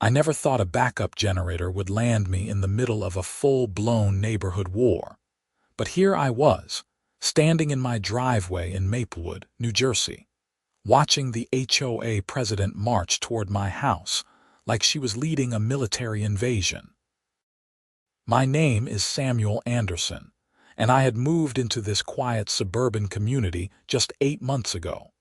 I never thought a backup generator would land me in the middle of a full-blown neighborhood war. But here I was, standing in my driveway in Maplewood, New Jersey, watching the HOA president march toward my house like she was leading a military invasion. My name is Samuel Anderson, and I had moved into this quiet suburban community just 8 months ago.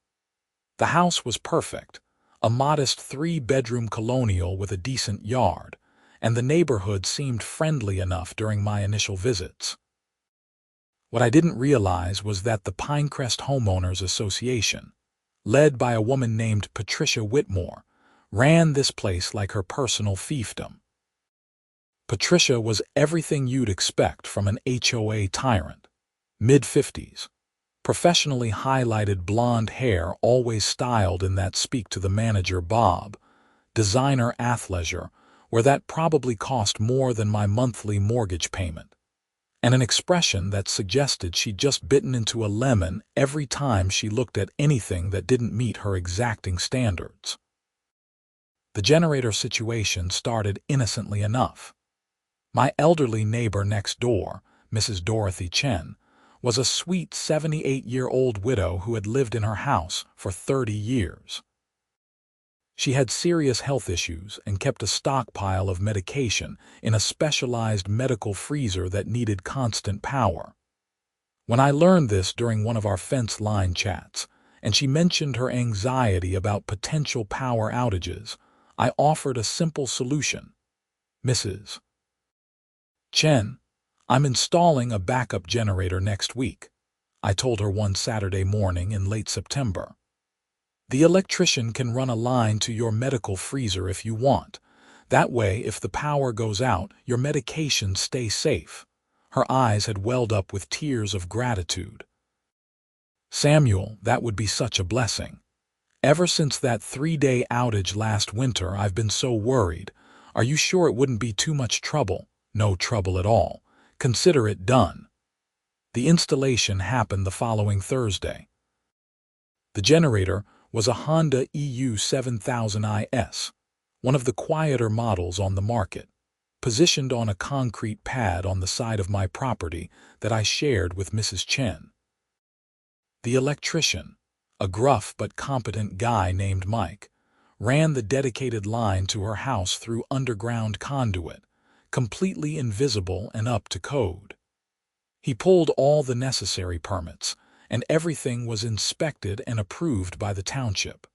The house was perfect, a modest 3-bedroom colonial with a decent yard, and the neighborhood seemed friendly enough during my initial visits. What I didn't realize was that the Pinecrest Homeowners Association, led by a woman named Patricia Whitmore, ran this place like her personal fiefdom. Patricia was everything you'd expect from an HOA tyrant. Mid-50s, professionally highlighted blonde hair always styled in that speak-to-the-manager bob, designer athleisure, where that probably cost more than my monthly mortgage payment, and an expression that suggested she'd just bitten into a lemon every time she looked at anything that didn't meet her exacting standards. The generator situation started innocently enough. My elderly neighbor next door, Mrs. Dorothy Chen, was a sweet 78-year-old widow who had lived in her house for 30 years. She had serious health issues and kept a stockpile of medication in a specialized medical freezer that needed constant power. When I learned this during one of our fence line chats, and she mentioned her anxiety about potential power outages, I offered a simple solution. Mrs. Chen, I'm installing a backup generator next week, I told her one Saturday morning in late September. The electrician can run a line to your medical freezer if you want. That way, if the power goes out, your medications stay safe. Her eyes had welled up with tears of gratitude. Samuel, that would be such a blessing. Ever since that 3-day outage last winter, I've been so worried. Are you sure it wouldn't be too much trouble? No trouble at all. Consider it done. The installation happened the following Thursday. The generator was a Honda EU 7000 IS, one of the quieter models on the market, positioned on a concrete pad on the side of my property that I shared with Mrs. Chen. The electrician, a gruff but competent guy named Mike, ran the dedicated line to her house through underground conduit, completely invisible and up to code. He pulled all the necessary permits, and everything was inspected and approved by the township.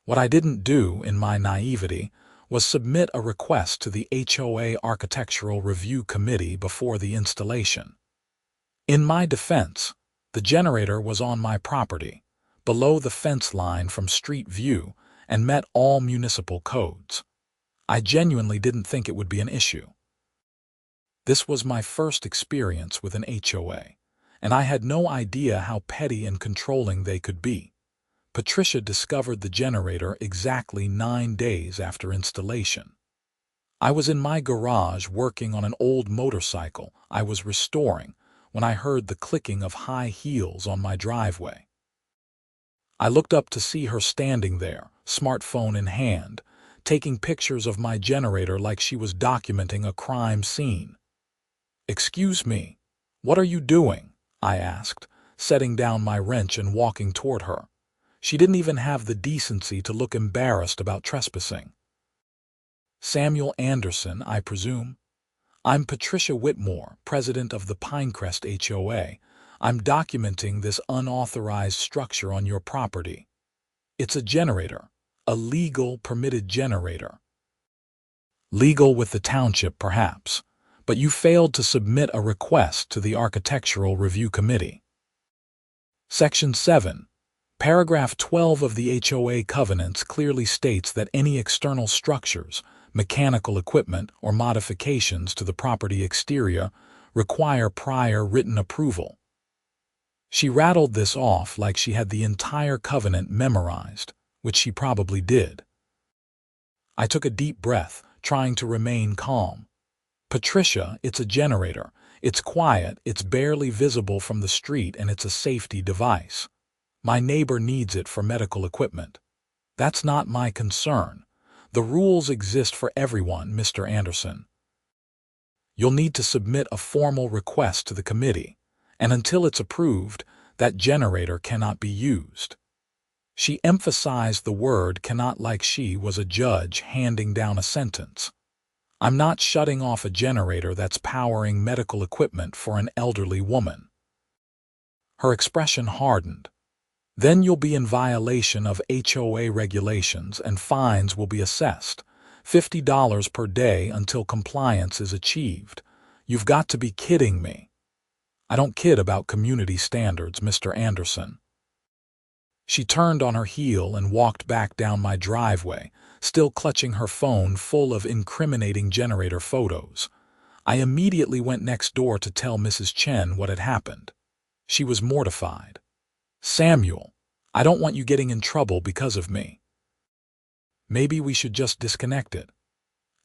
What I didn't do, in my naivety, was submit a request to the HOA Architectural Review Committee before the installation. In my defense, the generator was on my property, below the fence line from street view, and met all municipal codes. I genuinely didn't think it would be an issue. This was my first experience with an HOA, and I had no idea how petty and controlling they could be. Patricia discovered the generator exactly 9 days after installation. I was in my garage working on an old motorcycle I was restoring when I heard the clicking of high heels on my driveway. I looked up to see her standing there, smartphone in hand, taking pictures of my generator like she was documenting a crime scene. "Excuse me, what are you doing?" I asked, setting down my wrench and walking toward her. She didn't even have the decency to look embarrassed about trespassing. "Samuel Anderson, I presume?" "I'm Patricia Whitmore, president of the Pinecrest HOA. I'm documenting this unauthorized structure on your property. It's a generator, a legal, permitted generator. Legal with the township, perhaps, but you failed to submit a request to the Architectural Review Committee. Section 7, Paragraph 12 of the HOA covenants clearly states that any external structures, mechanical equipment, or modifications to the property exterior require prior written approval." She rattled this off like she had the entire covenant memorized, which she probably did. I took a deep breath, trying to remain calm. "Patricia, it's a generator. It's quiet, it's barely visible from the street, and it's a safety device. My neighbor needs it for medical equipment. That's not my concern. The rules exist for everyone, Mr. Anderson. You'll need to submit a formal request to the committee, and until it's approved, that generator cannot be used. She emphasized the word cannot like she was a judge handing down a sentence. I'm not shutting off a generator that's powering medical equipment for an elderly woman. Her expression hardened. Then you'll be in violation of HOA regulations and fines will be assessed. $50 per day until compliance is achieved. You've got to be kidding me. I don't kid about community standards, Mr. Anderson. She turned on her heel and walked back down my driveway, still clutching her phone full of incriminating generator photos. I immediately went next door to tell Mrs. Chen what had happened. She was mortified. Samuel, I don't want you getting in trouble because of me. Maybe we should just disconnect it.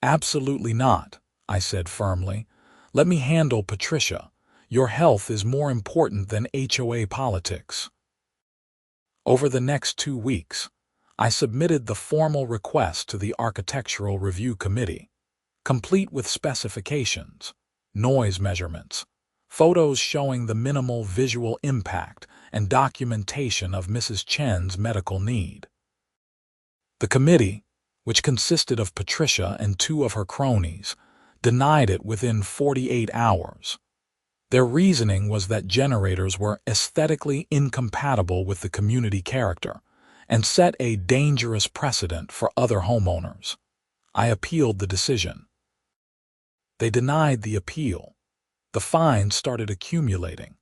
Absolutely not, I said firmly. Let me handle Patricia. Your health is more important than HOA politics. Over the next 2 weeks, I submitted the formal request to the Architectural Review Committee, complete with specifications, noise measurements, photos showing the minimal visual impact, and documentation of Mrs. Chen's medical need. The committee, which consisted of Patricia and 2 of her cronies, denied it within 48 hours. Their reasoning was that generators were aesthetically incompatible with the community character and set a dangerous precedent for other homeowners. I appealed the decision. They denied the appeal. The fines started accumulating.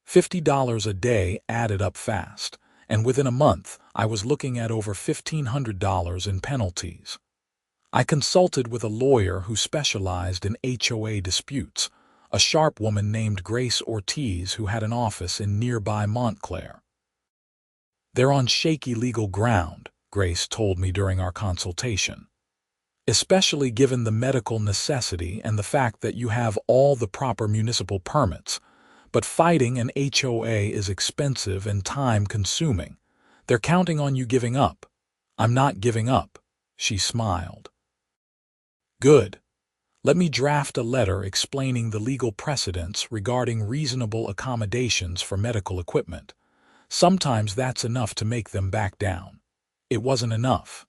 $50 a day added up fast, and within a month I was looking at over $1,500 in penalties. I consulted with a lawyer who specialized in HOA disputes, a sharp woman named Grace Ortiz who had an office in nearby Montclair. They're on shaky legal ground, Grace told me during our consultation, especially given the medical necessity and the fact that you have all the proper municipal permits. But fighting an HOA is expensive and time-consuming. They're counting on you giving up. I'm not giving up, she smiled. Good. Let me draft a letter explaining the legal precedents regarding reasonable accommodations for medical equipment. Sometimes that's enough to make them back down. It wasn't enough.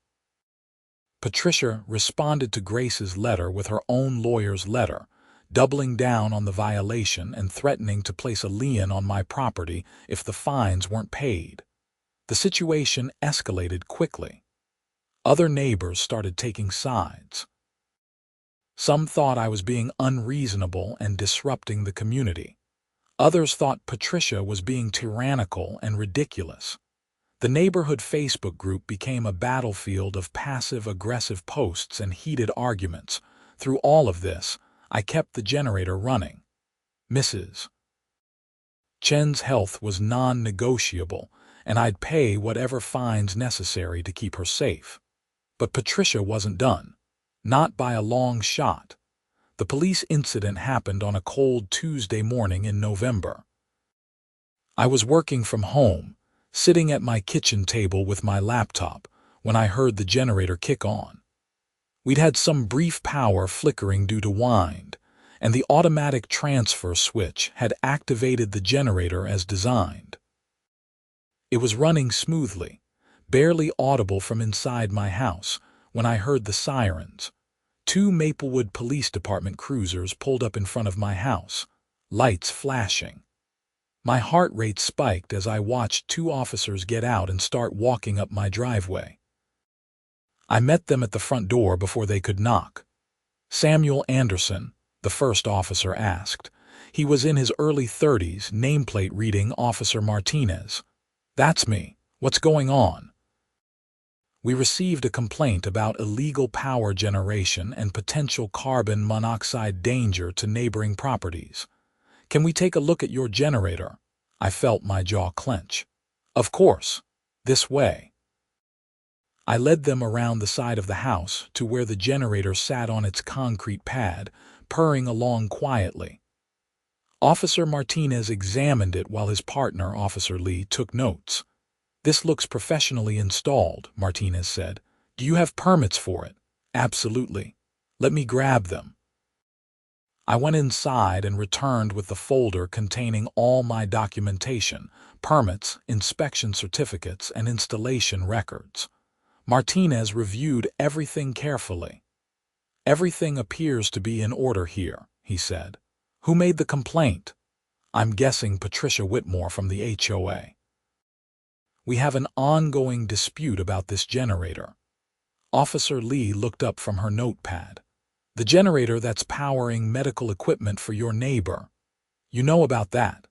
Patricia responded to Grace's letter with her own lawyer's letter, doubling down on the violation and threatening to place a lien on my property if the fines weren't paid. The situation escalated quickly. Other neighbors started taking sides. Some thought I was being unreasonable and disrupting the community. Others thought Patricia was being tyrannical and ridiculous. The neighborhood Facebook group became a battlefield of passive-aggressive posts and heated arguments. Through all of this, I kept the generator running. Mrs. Chen's health was non-negotiable, and I'd pay whatever fines necessary to keep her safe. But Patricia wasn't done. Not by a long shot. The police incident happened on a cold Tuesday morning in November. I was working from home, sitting at my kitchen table with my laptop, when I heard the generator kick on. We'd had some brief power flickering due to wind, and the automatic transfer switch had activated the generator as designed. It was running smoothly, barely audible from inside my house, when I heard the sirens. 2 Maplewood Police Department cruisers pulled up in front of my house, lights flashing. My heart rate spiked as I watched 2 officers get out and start walking up my driveway. I met them at the front door before they could knock. Samuel Anderson, the first officer asked. He was in his early 30s, nameplate reading Officer Martinez. That's me. What's going on? We received a complaint about illegal power generation and potential carbon monoxide danger to neighboring properties. Can we take a look at your generator? I felt my jaw clench. Of course. This way. I led them around the side of the house to where the generator sat on its concrete pad, purring along quietly. Officer Martinez examined it while his partner, Officer Lee, took notes. This looks professionally installed, Martinez said. Do you have permits for it? Absolutely. Let me grab them. I went inside and returned with the folder containing all my documentation, permits, inspection certificates, and installation records. Martinez reviewed everything carefully. Everything appears to be in order here, he said. Who made the complaint? I'm guessing Patricia Whitmore from the HOA. We have an ongoing dispute about this generator. Officer Lee looked up from her notepad. The generator that's powering medical equipment for your neighbor. You know about that.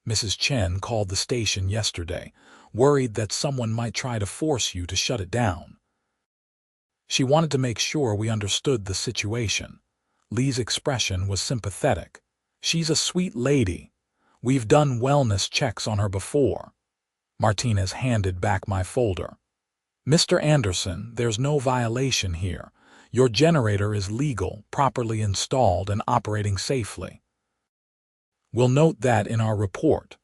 Mrs. Chen called the station yesterday, worried that someone might try to force you to shut it down. She wanted to make sure we understood the situation. Lee's expression was sympathetic. She's a sweet lady. We've done wellness checks on her before. Martinez handed back my folder. Mr. Anderson, there's no violation here. Your generator is legal, properly installed, and operating safely. We'll note that in our report.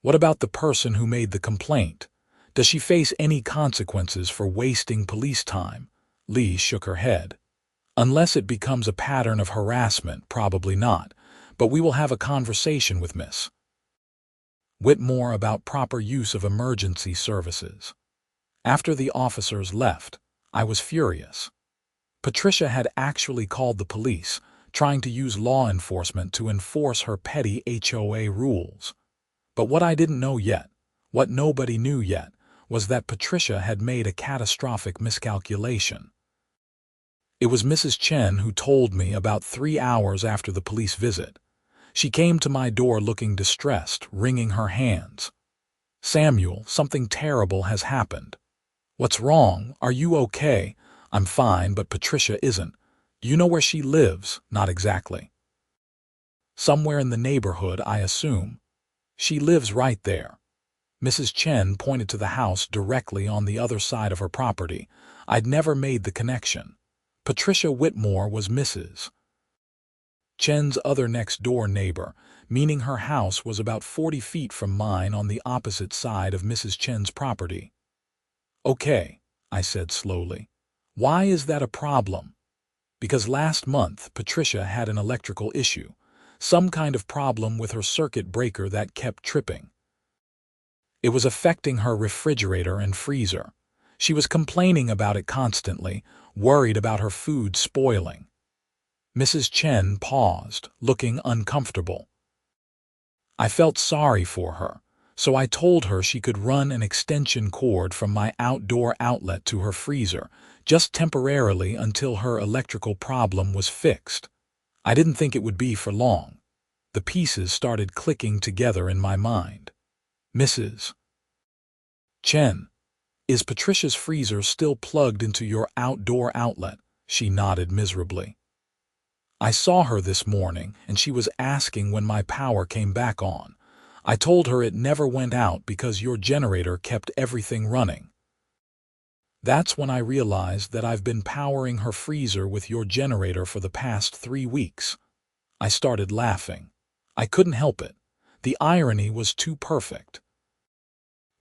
What about the person who made the complaint? Does she face any consequences for wasting police time? Lee shook her head. Unless it becomes a pattern of harassment, probably not, but we will have a conversation with Miss Whitmore about proper use of emergency services. After the officers left, I was furious. Patricia had actually called the police, trying to use law enforcement to enforce her petty HOA rules. But what I didn't know yet, what nobody knew yet, was that Patricia had made a catastrophic miscalculation. It was Mrs. Chen who told me about 3 hours after the police visit. She came to my door looking distressed, wringing her hands. Samuel, something terrible has happened. What's wrong? Are you okay? I'm fine, but Patricia isn't. Do you know where she lives? Not exactly. Somewhere in the neighborhood, I assume. She lives right there. Mrs. Chen pointed to the house directly on the other side of her property. I'd never made the connection. Patricia Whitmore was Mrs. Chen's other next-door neighbor, meaning her house was about 40 feet from mine on the opposite side of Mrs. Chen's property. Okay, I said slowly. Why is that a problem? Because last month Patricia had an electrical issue, some kind of problem with her circuit breaker that kept tripping. It was affecting her refrigerator and freezer. She was complaining about it constantly, worried about her food spoiling. Mrs. Chen paused, looking uncomfortable. I felt sorry for her, so I told her she could run an extension cord from my outdoor outlet to her freezer, just temporarily until her electrical problem was fixed. I didn't think it would be for long. The pieces started clicking together in my mind. Mrs. Chen, is Patricia's freezer still plugged into your outdoor outlet? She nodded miserably. I saw her this morning, and she was asking when my power came back on. I told her it never went out because your generator kept everything running. That's when I realized that I've been powering her freezer with your generator for the past 3 weeks. I started laughing. I couldn't help it. The irony was too perfect.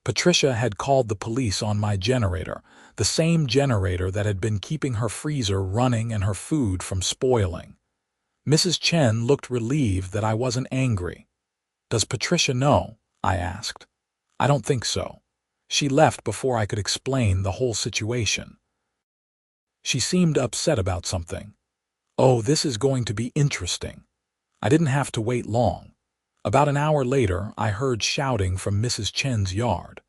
Patricia had called the police on my generator, the same generator that had been keeping her freezer running and her food from spoiling. Mrs. Chen looked relieved that I wasn't angry. Does Patricia know? I asked. I don't think so. She left before I could explain the whole situation. She seemed upset about something. Oh, this is going to be interesting. I didn't have to wait long. About an hour later, I heard shouting from Mrs. Chen's yard.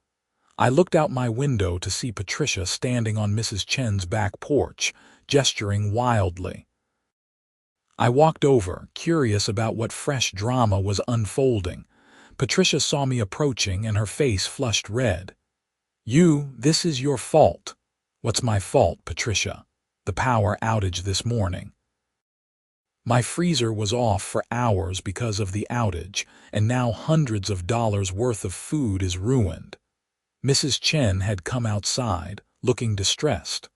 I looked out my window to see Patricia standing on Mrs. Chen's back porch, gesturing wildly. I walked over, curious about what fresh drama was unfolding. Patricia saw me approaching and her face flushed red. This is your fault. What's my fault, Patricia? The power outage this morning. My freezer was off for hours because of the outage, and now hundreds of dollars worth of food is ruined. Mrs. Chen had come outside, looking distressed.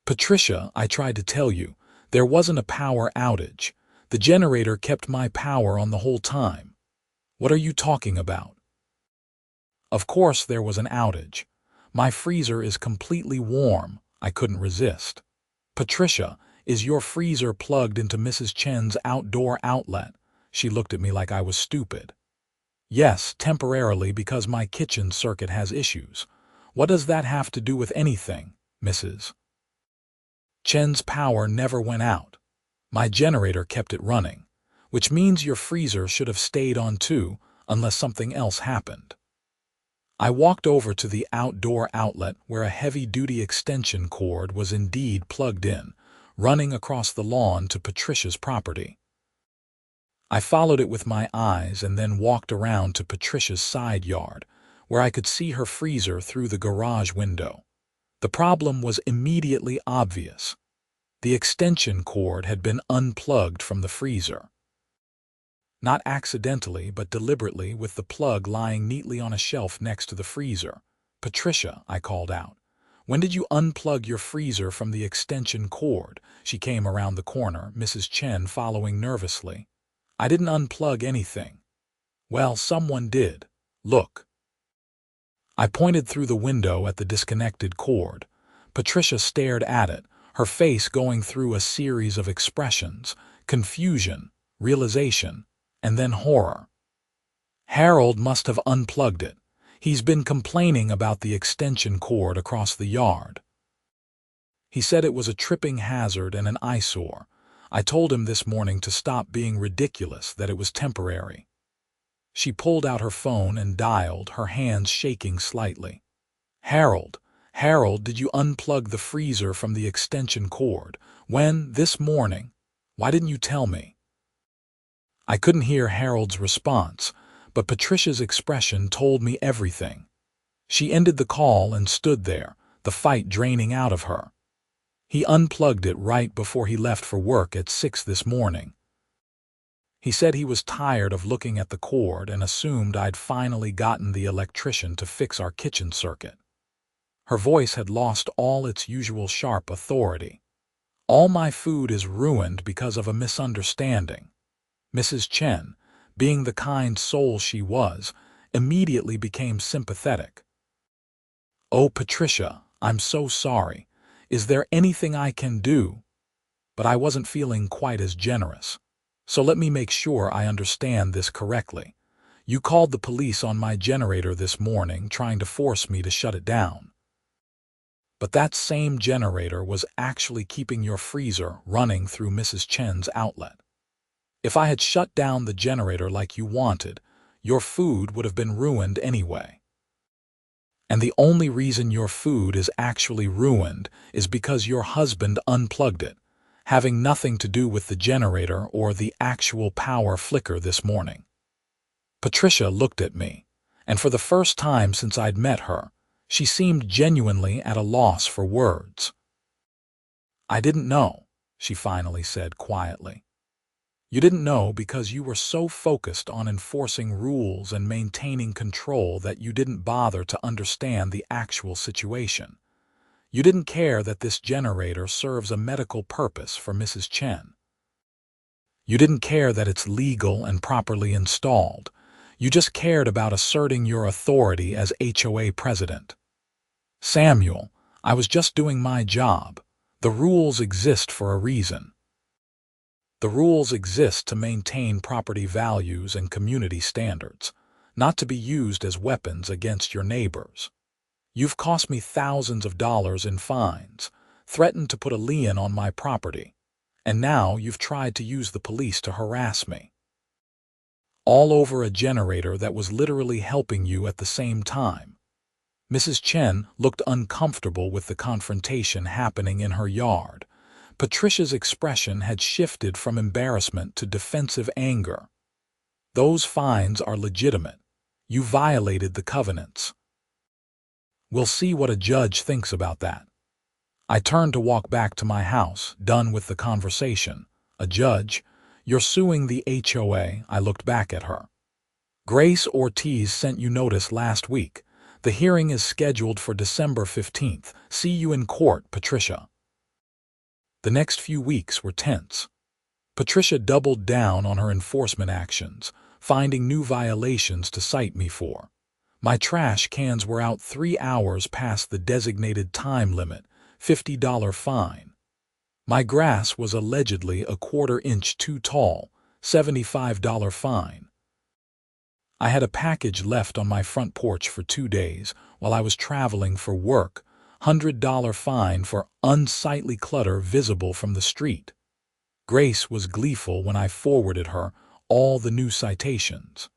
Patricia, I tried to tell you, there wasn't a power outage. The generator kept my power on the whole time. What are you talking about? Of course there was an outage. My freezer is completely warm, I couldn't resist. Patricia, is your freezer plugged into Mrs. Chen's outdoor outlet? She looked at me like I was stupid. Yes, temporarily because my kitchen circuit has issues. What does that have to do with anything, Mrs. Chen's power never went out. My generator kept it running, which means your freezer should have stayed on too, unless something else happened. I walked over to the outdoor outlet where a heavy-duty extension cord was indeed plugged in, running across the lawn to Patricia's property. I followed it with my eyes and then walked around to Patricia's side yard, where I could see her freezer through the garage window. The problem was immediately obvious. The extension cord had been unplugged from the freezer. Not accidentally, but deliberately, with the plug lying neatly on a shelf next to the freezer. "Patricia," I called out, "when did you unplug your freezer from the extension cord?" She came around the corner, Mrs. Chen following nervously. "I didn't unplug anything." "Well, someone did. Look." I pointed through the window at the disconnected cord. Patricia stared at it, her face going through a series of expressions: confusion, realization, and then horror. "Harold must have unplugged it. He's been complaining about the extension cord across the yard. He said it was a tripping hazard and an eyesore. I told him this morning to stop being ridiculous, that it was temporary." She pulled out her phone and dialed, her hands shaking slightly. "Harold, did you unplug the freezer from the extension cord? When? This morning? Why didn't you tell me?" I couldn't hear Harold's response, but Patricia's expression told me everything. She ended the call and stood there, the fight draining out of her. "He unplugged it right before he left for work at 6 this morning. He said he was tired of looking at the cord and assumed I'd finally gotten the electrician to fix our kitchen circuit." Her voice had lost all its usual sharp authority. "All my food is ruined because of a misunderstanding." Mrs. Chen, being the kind soul she was, immediately became sympathetic. "Oh, Patricia, I'm so sorry. Is there anything I can do?" But I wasn't feeling quite as generous. "So let me make sure I understand this correctly. You called the police on my generator this morning, trying to force me to shut it down. But that same generator was actually keeping your freezer running through Mrs. Chen's outlet. If I had shut down the generator like you wanted, your food would have been ruined anyway. And the only reason your food is actually ruined is because your husband unplugged it, having nothing to do with the generator or the actual power flicker this morning." Patricia looked at me, and for the first time since I'd met her, she seemed genuinely at a loss for words. "I didn't know," she finally said quietly. "You didn't know because you were so focused on enforcing rules and maintaining control that you didn't bother to understand the actual situation. You didn't care that this generator serves a medical purpose for Mrs. Chen. You didn't care that it's legal and properly installed. You just cared about asserting your authority as HOA president." "Samuel, I was just doing my job. The rules exist for a reason. The rules exist to maintain property values and community standards, not to be used as weapons against your neighbors. You've cost me thousands of dollars in fines, threatened to put a lien on my property, and now you've tried to use the police to harass me. All over a generator that was literally helping you at the same time." Mrs. Chen looked uncomfortable with the confrontation happening in her yard. Patricia's expression had shifted from embarrassment to defensive anger. "Those fines are legitimate. You violated the covenants. We'll see what a judge thinks about that." I turned to walk back to my house, done with the conversation. "A judge? You're suing the HOA," I looked back at her. "Grace Ortiz sent you notice last week. The hearing is scheduled for December 15th. See you in court, Patricia." The next few weeks were tense. Patricia doubled down on her enforcement actions, finding new violations to cite me for. My trash cans were out 3 hours past the designated time limit, $50 fine. My grass was allegedly a quarter-inch too tall, $75 fine. I had a package left on my front porch for 2 days while I was traveling for work, $100 fine for unsightly clutter visible from the street. Grace was gleeful when I forwarded her all the new citations.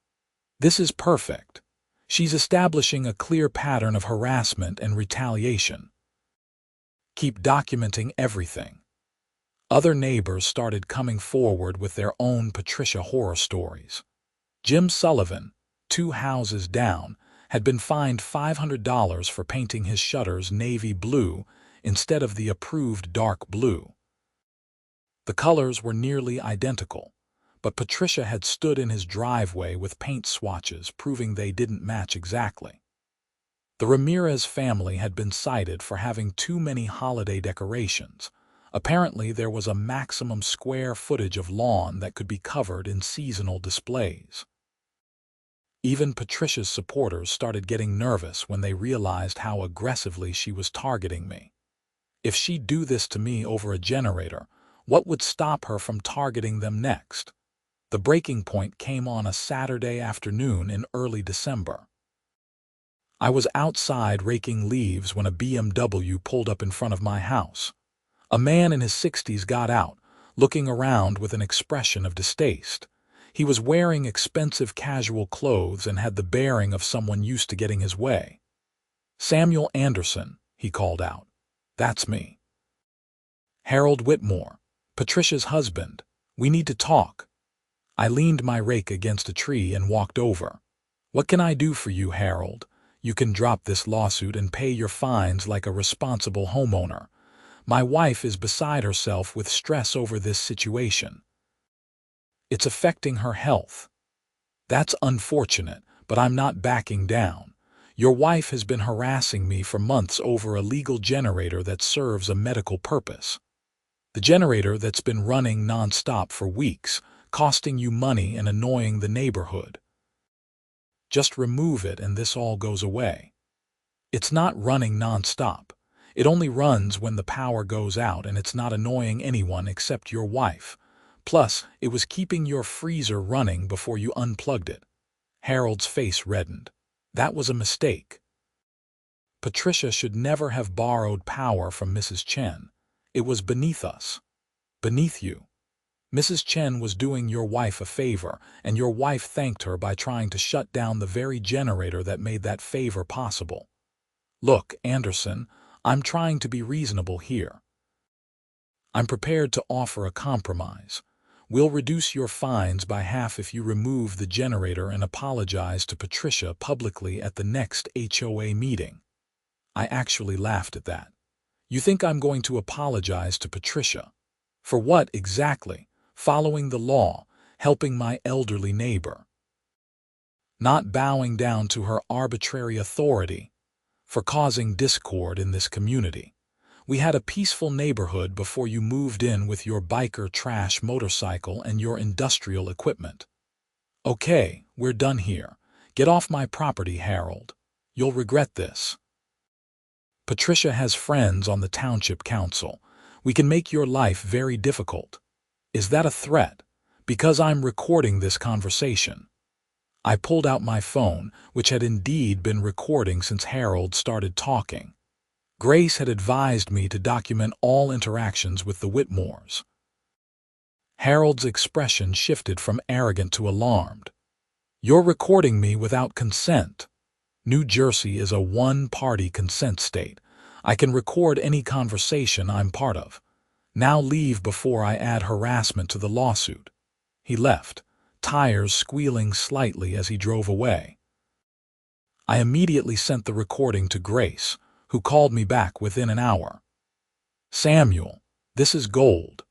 This is perfect. She's establishing a clear pattern of harassment and retaliation. Keep documenting everything. Other neighbors started coming forward with their own Patricia horror stories. Jim Sullivan, 2 houses down, had been fined $500 for painting his shutters navy blue instead of the approved dark blue. The colors were nearly identical, but Patricia had stood in his driveway with paint swatches proving they didn't match exactly. The Ramirez family had been cited for having too many holiday decorations. Apparently, there was a maximum square footage of lawn that could be covered in seasonal displays. Even Patricia's supporters started getting nervous when they realized how aggressively she was targeting me. If she'd do this to me over a generator, what would stop her from targeting them next? The breaking point came on a Saturday afternoon in early December. I was outside raking leaves when a BMW pulled up in front of my house. A man in his 60s got out, looking around with an expression of distaste. He was wearing expensive casual clothes and had the bearing of someone used to getting his way. "Samuel Anderson," he called out. "That's me." "Harold Whitmore, Patricia's husband. We need to talk." I leaned my rake against a tree and walked over. "What can I do for you, Harold? You can drop this lawsuit and pay your fines like a responsible homeowner. My wife is beside herself with stress over this situation. It's affecting her health." "That's unfortunate, but I'm not backing down. Your wife has been harassing me for months over a legal generator that serves a medical purpose. The generator that's been running non-stop for weeks, costing you money and annoying the neighborhood. Just remove it and this all goes away." "It's not running non-stop. It only runs when the power goes out and it's not annoying anyone except your wife. Plus, it was keeping your freezer running before you unplugged it." Harold's face reddened. "That was a mistake. Patricia should never have borrowed power from Mrs. Chen. It was beneath us. Beneath you. Mrs. Chen was doing your wife a favor, and your wife thanked her by trying to shut down the very generator that made that favor possible. Look, Anderson, I'm trying to be reasonable here. I'm prepared to offer a compromise. We'll reduce your fines by half if you remove the generator and apologize to Patricia publicly at the next HOA meeting." I actually laughed at that. "You think I'm going to apologize to Patricia? For what exactly? Following the law, helping my elderly neighbor. Not bowing down to her arbitrary authority. For causing discord in this community. We had a peaceful neighborhood before you moved in with your biker trash motorcycle and your industrial equipment. Okay, we're done here. Get off my property, Harold. You'll regret this. Patricia has friends on the township council. We can make your life very difficult." "Is that a threat?" "Because I'm recording this conversation." I pulled out my phone, which had indeed been recording since Harold started talking. Grace had advised me to document all interactions with the Whitmores. Harold's expression shifted from arrogant to alarmed. "You're recording me without consent. New Jersey is a one-party consent state. I can record any conversation I'm part of. Now leave before I add harassment to the lawsuit." He left, tires squealing slightly as he drove away. I immediately sent the recording to Grace, who called me back within an hour. "Samuel, this is gold.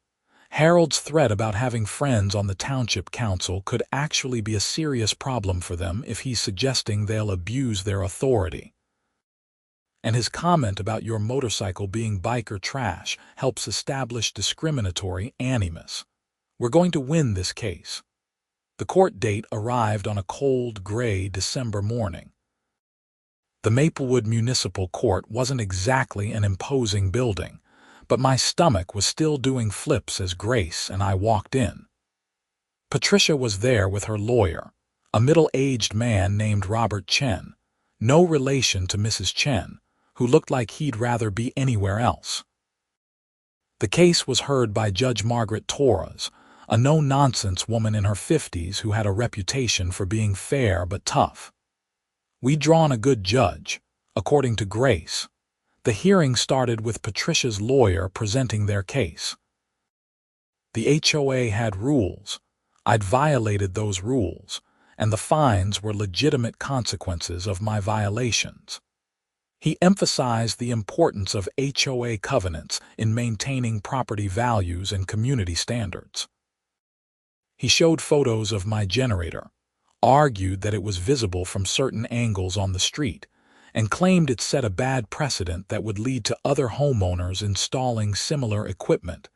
Harold's threat about having friends on the township council could actually be a serious problem for them if he's suggesting they'll abuse their authority. And his comment about your motorcycle being biker trash helps establish discriminatory animus. We're going to win this case." The court date arrived on a cold, gray December morning. The Maplewood Municipal Court wasn't exactly an imposing building, but my stomach was still doing flips as Grace and I walked in. Patricia was there with her lawyer, a middle-aged man named Robert Chen, no relation to Mrs. Chen, who looked like he'd rather be anywhere else. The case was heard by Judge Margaret Torres, a no-nonsense woman in her 50s who had a reputation for being fair but tough. We'd drawn a good judge, according to Grace. The hearing started with Patricia's lawyer presenting their case. The HOA had rules. I'd violated those rules, and the fines were legitimate consequences of my violations. He emphasized the importance of HOA covenants in maintaining property values and community standards. He showed photos of my generator, argued that it was visible from certain angles on the street, and claimed it set a bad precedent that would lead to other homeowners installing similar equipment.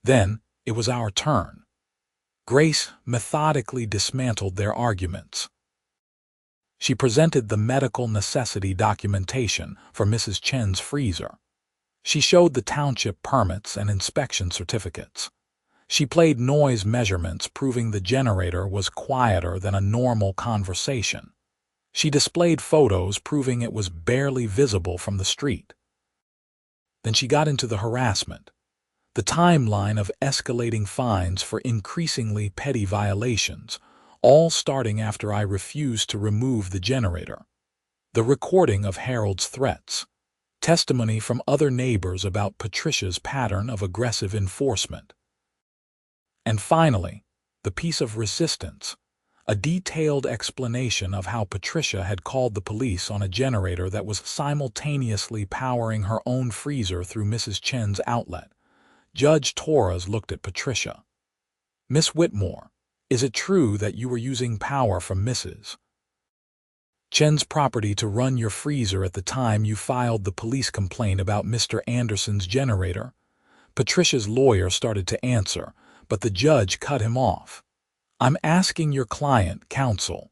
Then it was our turn. Grace methodically dismantled their arguments. She presented the medical necessity documentation for Mrs. Chen's freezer. She showed the township permits and inspection certificates. She played noise measurements proving the generator was quieter than a normal conversation. She displayed photos proving it was barely visible from the street. Then she got into the harassment, the timeline of escalating fines for increasingly petty violations, all starting after I refused to remove the generator. The recording of Harold's threats, testimony from other neighbors about Patricia's pattern of aggressive enforcement. And finally, the piece of resistance, a detailed explanation of how Patricia had called the police on a generator that was simultaneously powering her own freezer through Mrs. Chen's outlet. Judge Torres looked at Patricia. "Miss Whitmore, is it true that you were using power from Mrs. Chen's property to run your freezer at the time you filed the police complaint about Mr. Anderson's generator?" Patricia's lawyer started to answer, but the judge cut him off. "I'm asking your client, counsel."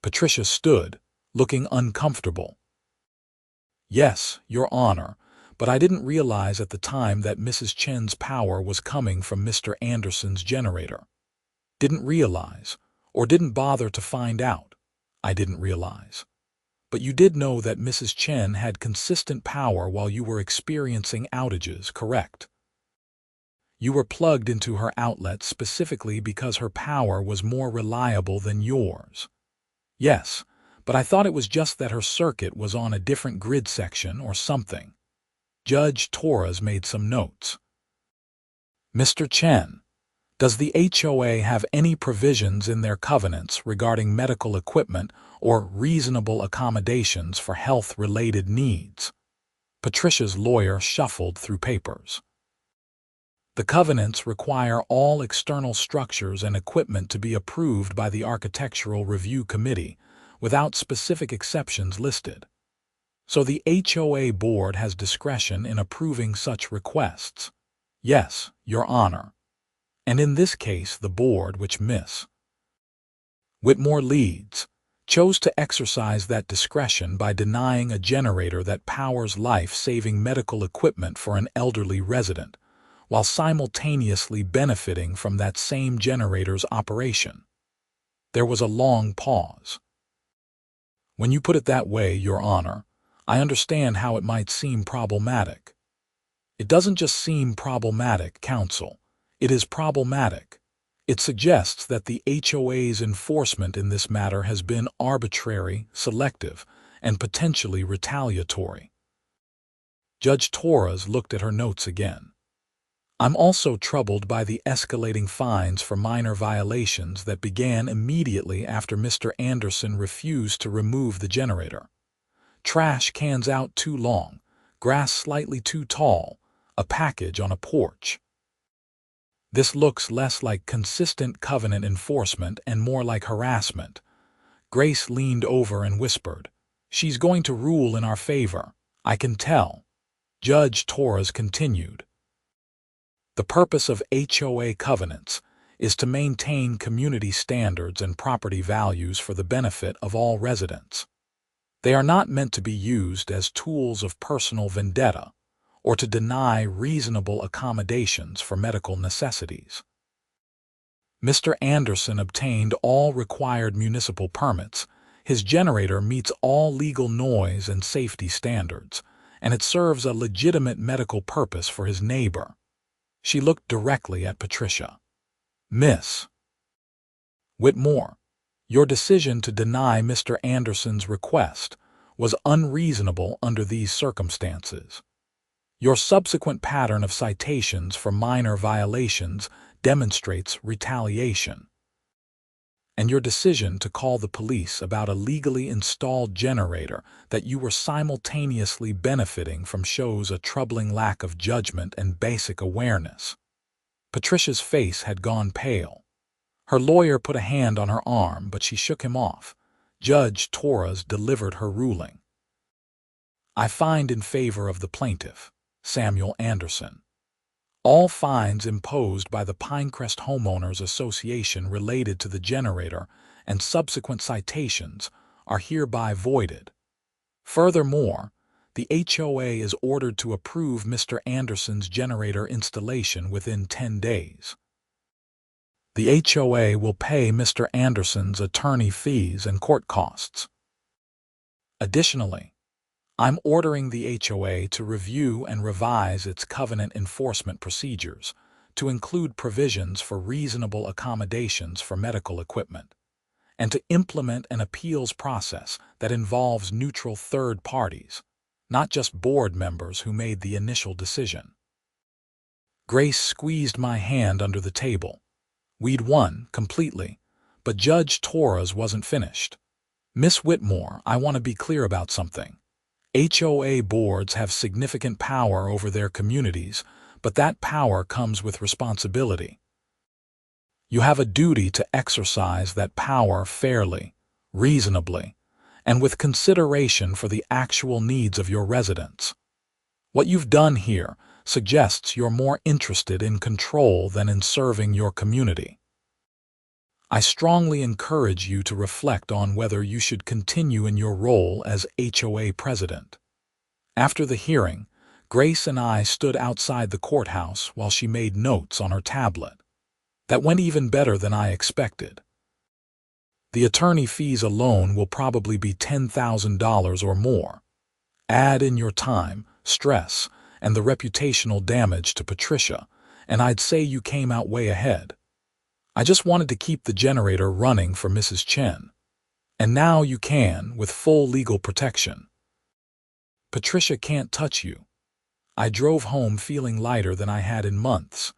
Patricia stood, looking uncomfortable. "Yes, Your Honor, but I didn't realize at the time that Mrs. Chen's power was coming from Mr. Anderson's generator." "Didn't realize, or didn't bother to find out?" "I didn't realize. But you did know that Mrs. Chen had consistent power while you were experiencing outages, correct? You were plugged into her outlet specifically because her power was more reliable than yours." "Yes, but I thought it was just that her circuit was on a different grid section or something." Judge Torres made some notes. "Mr. Chen, does the HOA have any provisions in their covenants regarding medical equipment or reasonable accommodations for health-related needs?" Patricia's lawyer shuffled through papers. "The covenants require all external structures and equipment to be approved by the Architectural Review Committee, without specific exceptions listed. So the HOA board has discretion in approving such requests." "Yes, Your Honor. And in this case the board, which Miss Whitmore leads, chose to exercise that discretion by denying a generator that powers life-saving medical equipment for an elderly resident, while simultaneously benefiting from that same generator's operation." There was a long pause. "When you put it that way, Your Honor, I understand how it might seem problematic." "It doesn't just seem problematic, counsel. It is problematic. It suggests that the HOA's enforcement in this matter has been arbitrary, selective, and potentially retaliatory." Judge Torres looked at her notes again. "I'm also troubled by the escalating fines for minor violations that began immediately after Mr. Anderson refused to remove the generator. Trash cans out too long, grass slightly too tall, a package on a porch. This looks less like consistent covenant enforcement and more like harassment." Grace leaned over and whispered, "She's going to rule in our favor, I can tell." Judge Torres continued, "The purpose of HOA covenants is to maintain community standards and property values for the benefit of all residents. They are not meant to be used as tools of personal vendetta or to deny reasonable accommodations for medical necessities. Mr. Anderson obtained all required municipal permits. His generator meets all legal noise and safety standards, and it serves a legitimate medical purpose for his neighbor. She looked directly at Patricia. Miss Whitmore, your decision to deny Mr. Anderson's request was unreasonable under these circumstances. Your subsequent pattern of citations for minor violations demonstrates retaliation, and your decision to call the police about a legally installed generator that you were simultaneously benefiting from shows a troubling lack of judgment and basic awareness. Patricia's face had gone pale. Her lawyer put a hand on her arm, but she shook him off. Judge Torres delivered her ruling. I find in favor of the plaintiff, Samuel Anderson. All fines imposed by the Pinecrest Homeowners Association related to the generator and subsequent citations are hereby voided. Furthermore, the HOA is ordered to approve Mr. Anderson's generator installation within 10 days. The HOA will pay Mr. Anderson's attorney fees and court costs. Additionally, I'm ordering the HOA to review and revise its covenant enforcement procedures to include provisions for reasonable accommodations for medical equipment, and to implement an appeals process that involves neutral third parties, not just board members who made the initial decision. Grace squeezed my hand under the table. We'd won completely, but Judge Torres wasn't finished. Miss Whitmore, I want to be clear about something. HOA boards have significant power over their communities, but that power comes with responsibility. You have a duty to exercise that power fairly, reasonably, and with consideration for the actual needs of your residents. What you've done here suggests you're more interested in control than in serving your community. I strongly encourage you to reflect on whether you should continue in your role as HOA president. After the hearing, Grace and I stood outside the courthouse while she made notes on her tablet. That went even better than I expected. The attorney fees alone will probably be $10,000 or more. Add in your time, stress, and the reputational damage to Patricia, and I'd say you came out way ahead. I just wanted to keep the generator running for Mrs. Chen. And now you can, with full legal protection. Patricia can't touch you. I drove home feeling lighter than I had in months.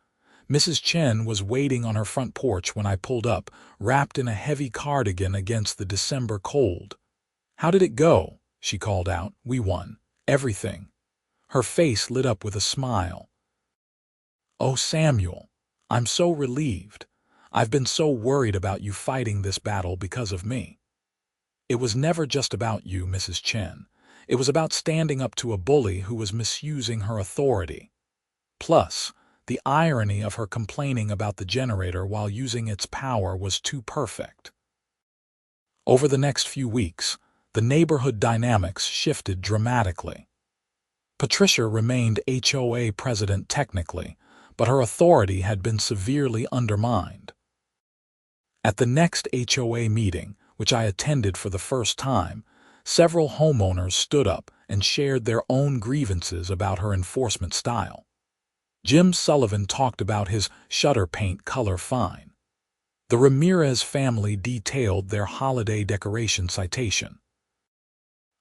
Mrs. Chen was waiting on her front porch when I pulled up, wrapped in a heavy cardigan against the December cold. "How did it go?" she called out. "We won. Everything." Her face lit up with a smile. "Oh, Samuel, I'm so relieved. I've been so worried about you fighting this battle because of me." It was never just about you, Mrs. Chen. It was about standing up to a bully who was misusing her authority. Plus, the irony of her complaining about the generator while using its power was too perfect. Over the next few weeks, the neighborhood dynamics shifted dramatically. Patricia remained HOA president technically, but her authority had been severely undermined. At the next HOA meeting, which I attended for the first time, several homeowners stood up and shared their own grievances about her enforcement style. Jim Sullivan talked about his shutter paint color fine. The Ramirez family detailed their holiday decoration citation.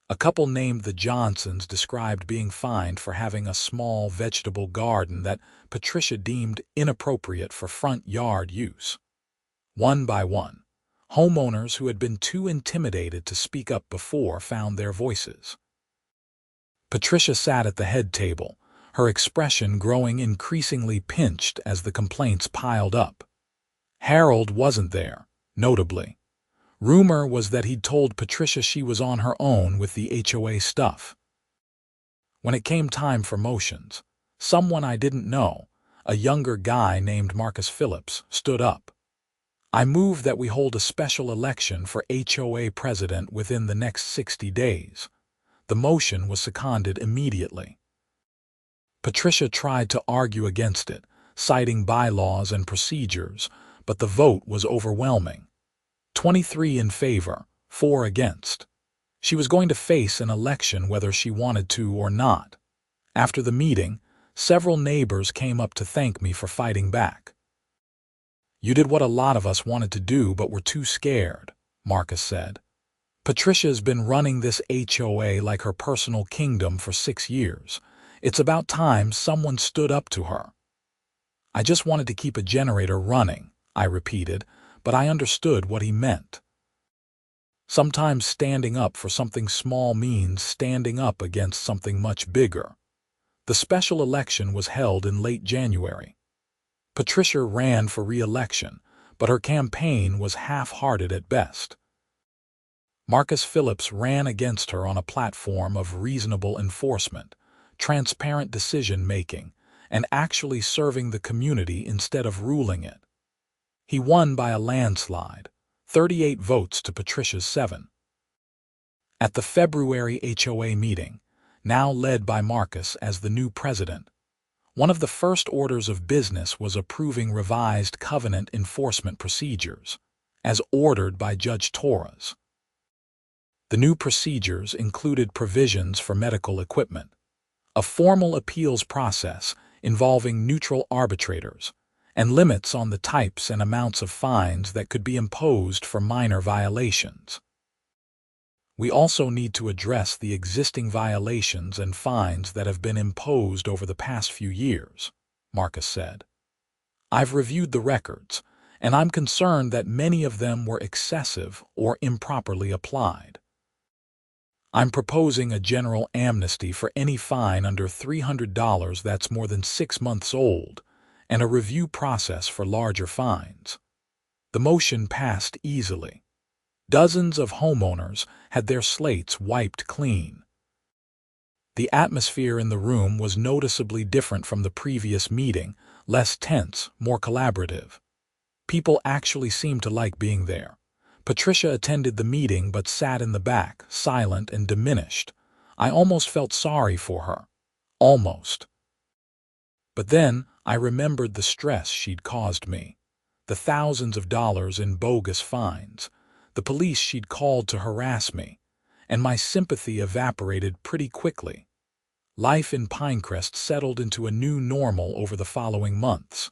A couple named the Johnsons described being fined for having a small vegetable garden that Patricia deemed inappropriate for front yard use. One by one, homeowners who had been too intimidated to speak up before found their voices. Patricia sat at the head table, her expression growing increasingly pinched as the complaints piled up. Harold wasn't there, notably. Rumor was that he'd told Patricia she was on her own with the HOA stuff. When it came time for motions, someone I didn't know, a younger guy named Marcus Phillips, stood up. I move that we hold a special election for HOA president within the next 60 days. The motion was seconded immediately. Patricia tried to argue against it, citing bylaws and procedures, but the vote was overwhelming. 23 in favor, 4 against. She was going to face an election whether she wanted to or not. After the meeting, several neighbors came up to thank me for fighting back. "You did what a lot of us wanted to do but were too scared," Marcus said. "Patricia's been running this HOA like her personal kingdom for 6 years. It's about time someone stood up to her." "I just wanted to keep a generator running," I repeated, but I understood what he meant. Sometimes standing up for something small means standing up against something much bigger. The special election was held in late January. Patricia ran for re-election, but her campaign was half-hearted at best. Marcus Phillips ran against her on a platform of reasonable enforcement, transparent decision-making, and actually serving the community instead of ruling it. He won by a landslide, 38 votes to Patricia's 7. At the February HOA meeting, now led by Marcus as the new president, one of the first orders of business was approving revised covenant enforcement procedures, as ordered by Judge Torres. The new procedures included provisions for medical equipment, a formal appeals process involving neutral arbitrators, and limits on the types and amounts of fines that could be imposed for minor violations. "We also need to address the existing violations and fines that have been imposed over the past few years," Marcus said. "I've reviewed the records, and I'm concerned that many of them were excessive or improperly applied. I'm proposing a general amnesty for any fine under $300 that's more than 6 months old, and a review process for larger fines." The motion passed easily. Dozens of homeowners had their slates wiped clean. The atmosphere in the room was noticeably different from the previous meeting, less tense, more collaborative. People actually seemed to like being there. Patricia attended the meeting but sat in the back, silent and diminished. I almost felt sorry for her. Almost. But then I remembered the stress she'd caused me, the thousands of dollars in bogus fines, the police she'd called to harass me, and my sympathy evaporated pretty quickly. Life in Pinecrest settled into a new normal over the following months.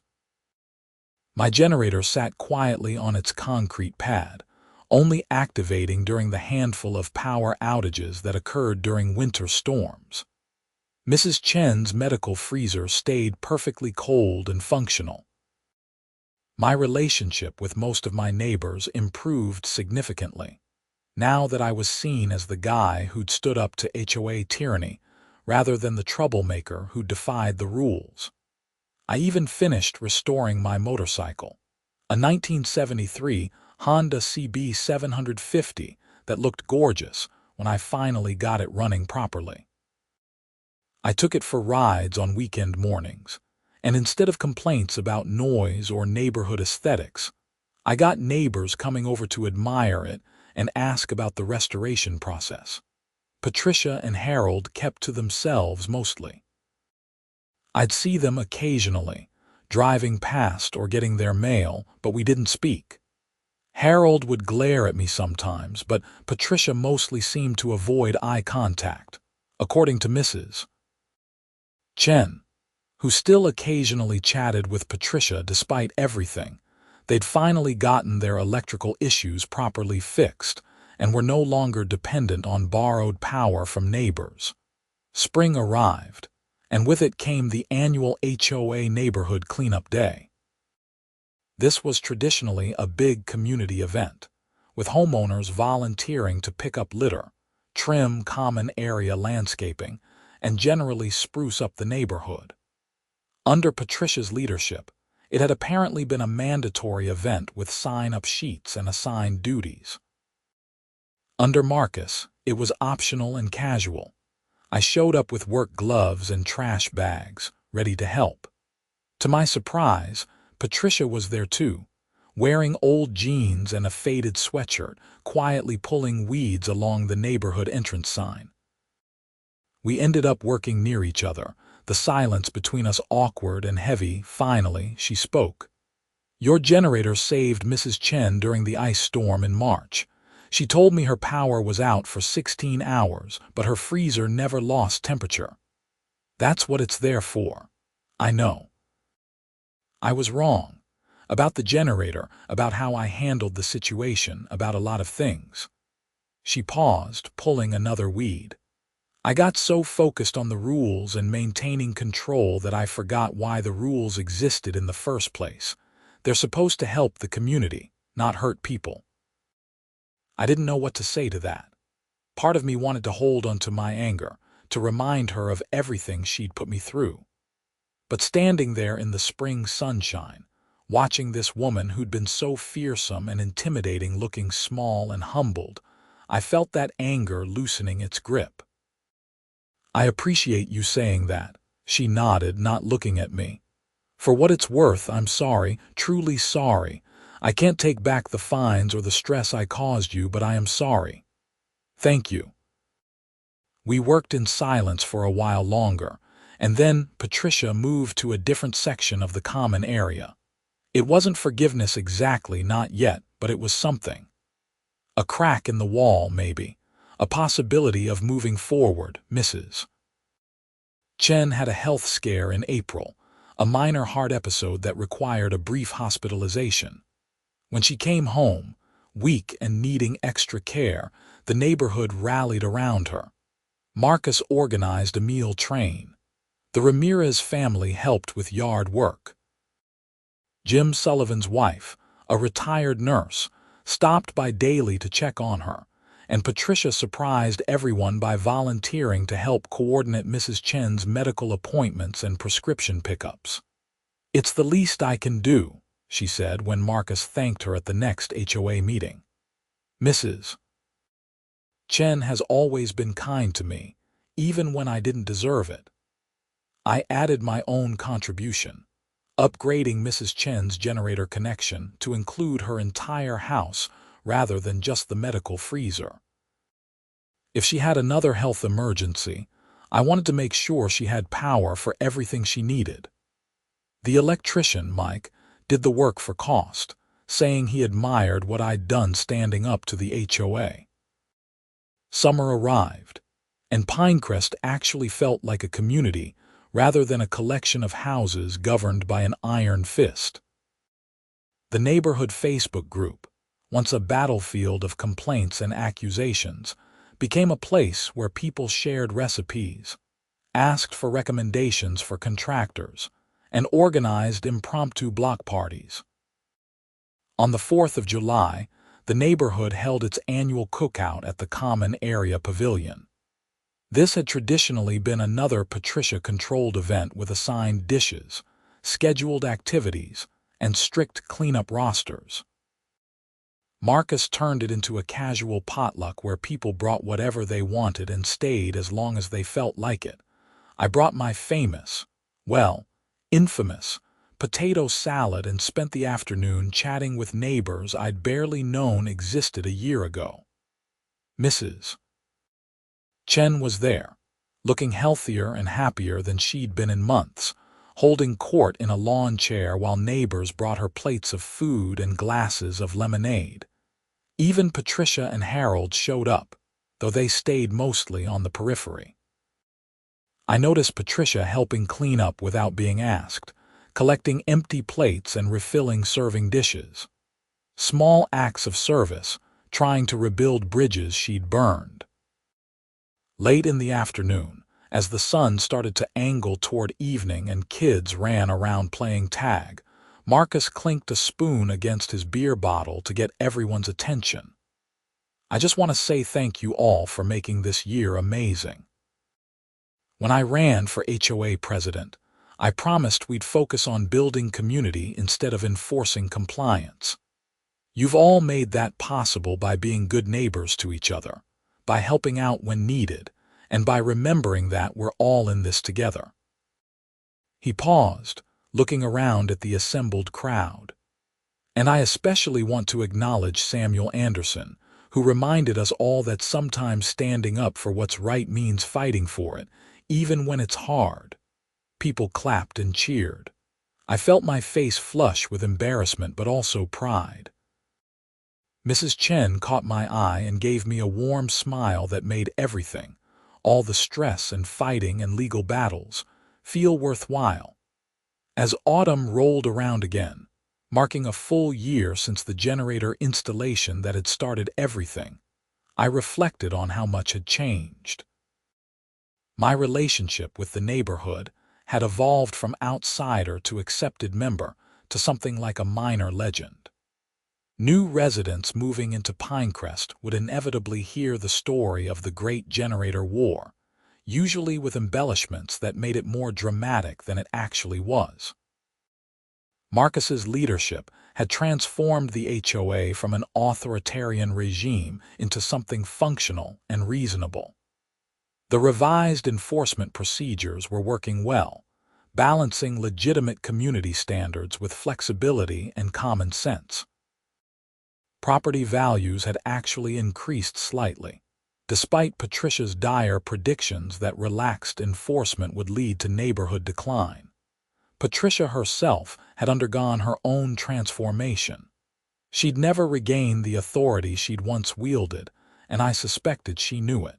My generator sat quietly on its concrete pad, only activating during the handful of power outages that occurred during winter storms. Mrs. Chen's medical freezer stayed perfectly cold and functional. My relationship with most of my neighbors improved significantly, now that I was seen as the guy who'd stood up to HOA tyranny rather than the troublemaker who defied the rules. I even finished restoring my motorcycle, a 1973 Honda CB 750 that looked gorgeous when I finally got it running properly. I took it for rides on weekend mornings, and instead of complaints about noise or neighborhood aesthetics, I got neighbors coming over to admire it and ask about the restoration process. Patricia and Harold kept to themselves mostly. I'd see them occasionally, driving past or getting their mail, but we didn't speak. Harold would glare at me sometimes, but Patricia mostly seemed to avoid eye contact, according to Mrs. Chen, who still occasionally chatted with Patricia despite everything. They'd finally gotten their electrical issues properly fixed and were no longer dependent on borrowed power from neighbors. Spring arrived, and with it came the annual HOA Neighborhood Cleanup Day. This was traditionally a big community event, with homeowners volunteering to pick up litter, trim common area landscaping, and generally spruce up the neighborhood. Under Patricia's leadership, it had apparently been a mandatory event with sign-up sheets and assigned duties. Under Marcus, it was optional and casual. I showed up with work gloves and trash bags, ready to help. To my surprise, Patricia was there too, wearing old jeans and a faded sweatshirt, quietly pulling weeds along the neighborhood entrance sign. We ended up working near each other, the silence between us awkward and heavy. Finally, she spoke. "Your generator saved Mrs. Chen during the ice storm in March. She told me her power was out for 16 hours, but her freezer never lost temperature. That's what it's there for." I know. I was wrong. About the generator, about how I handled the situation, about a lot of things. She paused, pulling another weed. I got so focused on the rules and maintaining control that I forgot why the rules existed in the first place. They're supposed to help the community, not hurt people. I didn't know what to say to that. Part of me wanted to hold onto my anger, to remind her of everything she'd put me through. But standing there in the spring sunshine, watching this woman who'd been so fearsome and intimidating looking small and humbled, I felt that anger loosening its grip. "I appreciate you saying that," she nodded, not looking at me. "For what it's worth, I'm sorry, truly sorry. I can't take back the fines or the stress I caused you, but I am sorry. Thank you." We worked in silence for a while longer, and then Patricia moved to a different section of the common area. It wasn't forgiveness exactly, not yet, but it was something. A crack in the wall, maybe. A possibility of moving forward. Mrs. Chen had a health scare in April, a minor heart episode that required a brief hospitalization. When she came home, weak and needing extra care, the neighborhood rallied around her. Marcus organized a meal train. The Ramirez family helped with yard work. Jim Sullivan's wife, a retired nurse, stopped by daily to check on her, and Patricia surprised everyone by volunteering to help coordinate Mrs. Chen's medical appointments and prescription pickups. "It's the least I can do," she said when Marcus thanked her at the next HOA meeting. "Mrs. Chen has always been kind to me, even when I didn't deserve it." I added my own contribution, upgrading Mrs. Chen's generator connection to include her entire house rather than just the medical freezer. If she had another health emergency, I wanted to make sure she had power for everything she needed. The electrician, Mike, did the work for cost, saying he admired what I'd done standing up to the HOA. Summer arrived, and Pinecrest actually felt like a community rather than a collection of houses governed by an iron fist. The neighborhood Facebook group, once a battlefield of complaints and accusations, became a place where people shared recipes, asked for recommendations for contractors, and organized impromptu block parties. On the 4th of July, the neighborhood held its annual cookout at the Common Area Pavilion. This had traditionally been another Patricia-controlled event with assigned dishes, scheduled activities, and strict cleanup rosters. Marcus turned it into a casual potluck where people brought whatever they wanted and stayed as long as they felt like it. I brought my infamous, potato salad and spent the afternoon chatting with neighbors I'd barely known existed a year ago. Mrs. Chen was there, looking healthier and happier than she'd been in months, holding court in a lawn chair while neighbors brought her plates of food and glasses of lemonade. Even Patricia and Harold showed up, though they stayed mostly on the periphery. I noticed Patricia helping clean up without being asked, collecting empty plates and refilling serving dishes. Small acts of service, trying to rebuild bridges she'd burned. Late in the afternoon, as the sun started to angle toward evening and kids ran around playing tag, Marcus clinked a spoon against his beer bottle to get everyone's attention. "I just want to say thank you all for making this year amazing. When I ran for HOA president, I promised we'd focus on building community instead of enforcing compliance. You've all made that possible by being good neighbors to each other, by helping out when needed, and by remembering that we're all in this together." He paused, looking around at the assembled crowd. And I especially want to acknowledge Samuel Anderson, who reminded us all that sometimes standing up for what's right means fighting for it, even when it's hard. People clapped and cheered. I felt my face flush with embarrassment but also pride. Mrs. Chen caught my eye and gave me a warm smile that made everything, all the stress and fighting and legal battles, feel worthwhile. As autumn rolled around again, marking a full year since the generator installation that had started everything, I reflected on how much had changed. My relationship with the neighborhood had evolved from outsider to accepted member to something like a minor legend. New residents moving into Pinecrest would inevitably hear the story of the Great Generator War, usually with embellishments that made it more dramatic than it actually was. Marcus's leadership had transformed the HOA from an authoritarian regime into something functional and reasonable. The revised enforcement procedures were working well, balancing legitimate community standards with flexibility and common sense. Property values had actually increased slightly, despite Patricia's dire predictions that relaxed enforcement would lead to neighborhood decline. Patricia herself had undergone her own transformation. She'd never regained the authority she'd once wielded, and I suspected she knew it.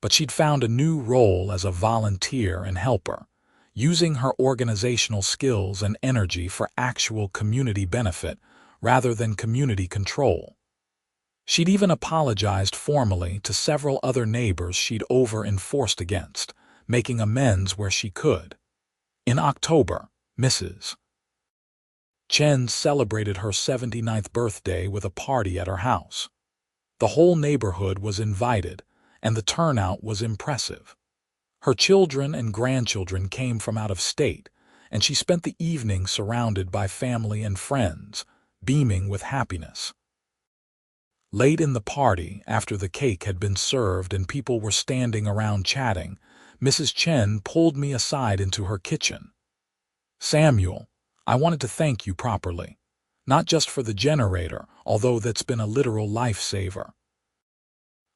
But she'd found a new role as a volunteer and helper, using her organizational skills and energy for actual community benefit rather than community control. She'd even apologized formally to several other neighbors she'd over-enforced against, making amends where she could. In October, Mrs. Chen celebrated her 79th birthday with a party at her house. The whole neighborhood was invited, and the turnout was impressive. Her children and grandchildren came from out of state, and she spent the evening surrounded by family and friends, beaming with happiness. Late in the party, after the cake had been served and people were standing around chatting, Mrs. Chen pulled me aside into her kitchen. "Samuel, I wanted to thank you properly, not just for the generator, although that's been a literal lifesaver,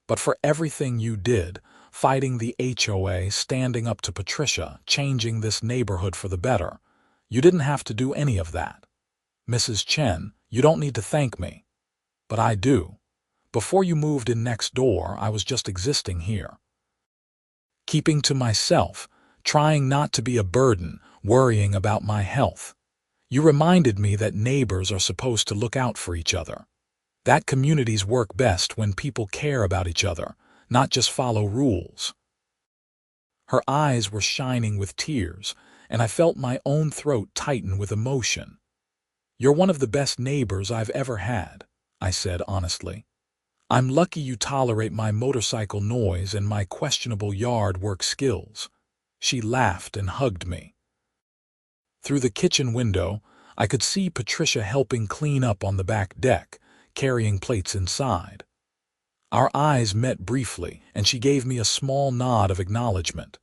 but for everything you did, fighting the HOA, standing up to Patricia, changing this neighborhood for the better. You didn't have to do any of that. Mrs. Chen, you don't need to thank me. But I do. Before you moved in next door, I was just existing here. Keeping to myself, trying not to be a burden, worrying about my health. You reminded me that neighbors are supposed to look out for each other. That communities work best when people care about each other, not just follow rules." Her eyes were shining with tears, and I felt my own throat tighten with emotion. "You're one of the best neighbors I've ever had," I said honestly. "I'm lucky you tolerate my motorcycle noise and my questionable yard work skills." She laughed and hugged me. Through the kitchen window, I could see Patricia helping clean up on the back deck, carrying plates inside. Our eyes met briefly, and she gave me a small nod of acknowledgement.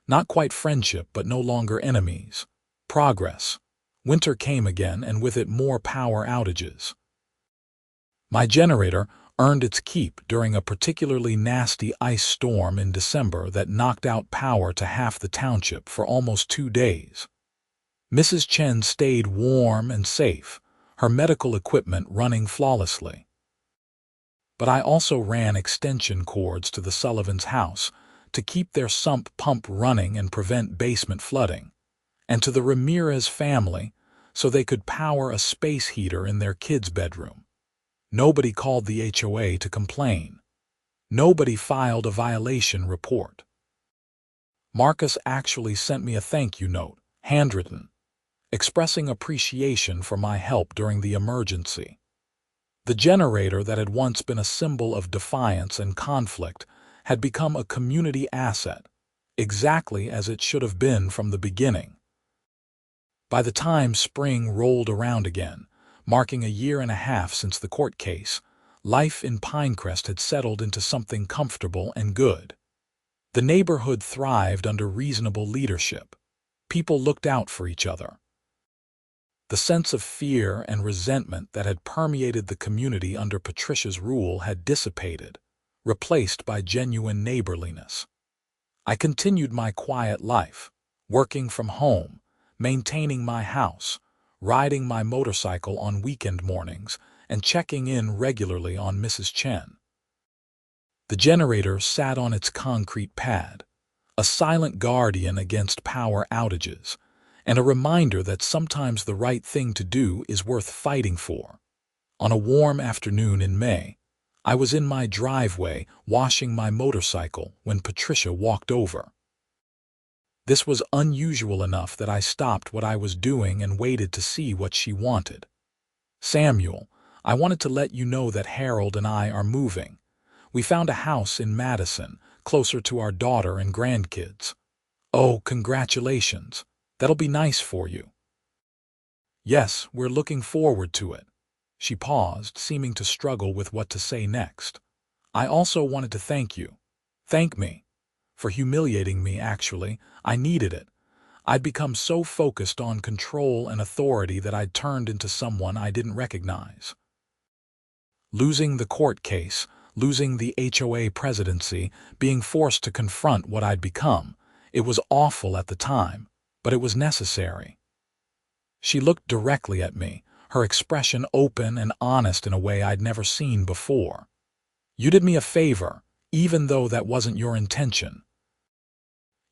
Not quite friendship, but no longer enemies. Progress. Winter came again, and with it more power outages. My generator earned its keep during a particularly nasty ice storm in December that knocked out power to half the township for almost 2 days. Mrs. Chen stayed warm and safe, her medical equipment running flawlessly. But I also ran extension cords to the Sullivans' house to keep their sump pump running and prevent basement flooding, and to the Ramirez family so they could power a space heater in their kids' bedroom. Nobody called the HOA to complain. Nobody filed a violation report. Marcus actually sent me a thank you note, handwritten, expressing appreciation for my help during the emergency. The generator that had once been a symbol of defiance and conflict had become a community asset, exactly as it should have been from the beginning. By the time spring rolled around again, marking a 1.5 years since the court case, life in Pinecrest had settled into something comfortable and good. The neighborhood thrived under reasonable leadership. People looked out for each other. The sense of fear and resentment that had permeated the community under Patricia's rule had dissipated, replaced by genuine neighborliness. I continued my quiet life, working from home, maintaining my house, riding my motorcycle on weekend mornings, and checking in regularly on Mrs. Chen. The generator sat on its concrete pad, a silent guardian against power outages, and a reminder that sometimes the right thing to do is worth fighting for. On a warm afternoon in May, I was in my driveway washing my motorcycle when Patricia walked over. This was unusual enough that I stopped what I was doing and waited to see what she wanted. "Samuel, I wanted to let you know that Harold and I are moving. We found a house in Madison, closer to our daughter and grandkids." "Oh, congratulations. That'll be nice for you." "Yes, we're looking forward to it." She paused, seeming to struggle with what to say next. "I also wanted to thank you." "Thank me?" "For humiliating me, actually. I needed it. I'd become so focused on control and authority that I'd turned into someone I didn't recognize. Losing the court case, losing the HOA presidency, being forced to confront what I'd become, it was awful at the time, but it was necessary. She looked directly at me, her expression open and honest in a way I'd never seen before. "You did me a favor, even though that wasn't your intention.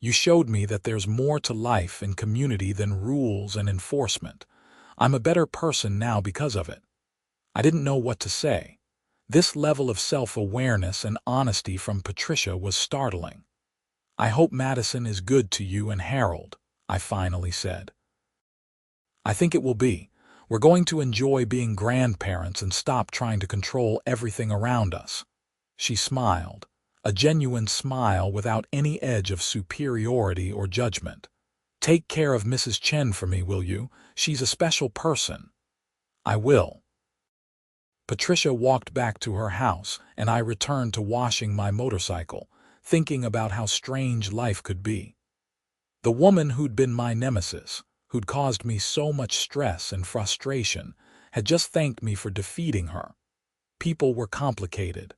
You showed me that there's more to life and community than rules and enforcement. I'm a better person now because of it." I didn't know what to say. This level of self-awareness and honesty from Patricia was startling. "I hope Madison is good to you and Harold," I finally said. "I think it will be. We're going to enjoy being grandparents and stop trying to control everything around us." She smiled, a genuine smile without any edge of superiority or judgment. "Take care of Mrs. Chen for me, will you? She's a special person." "I will." Patricia walked back to her house, and I returned to washing my motorcycle, thinking about how strange life could be. The woman who'd been my nemesis, who'd caused me so much stress and frustration, had just thanked me for defeating her. People were complicated.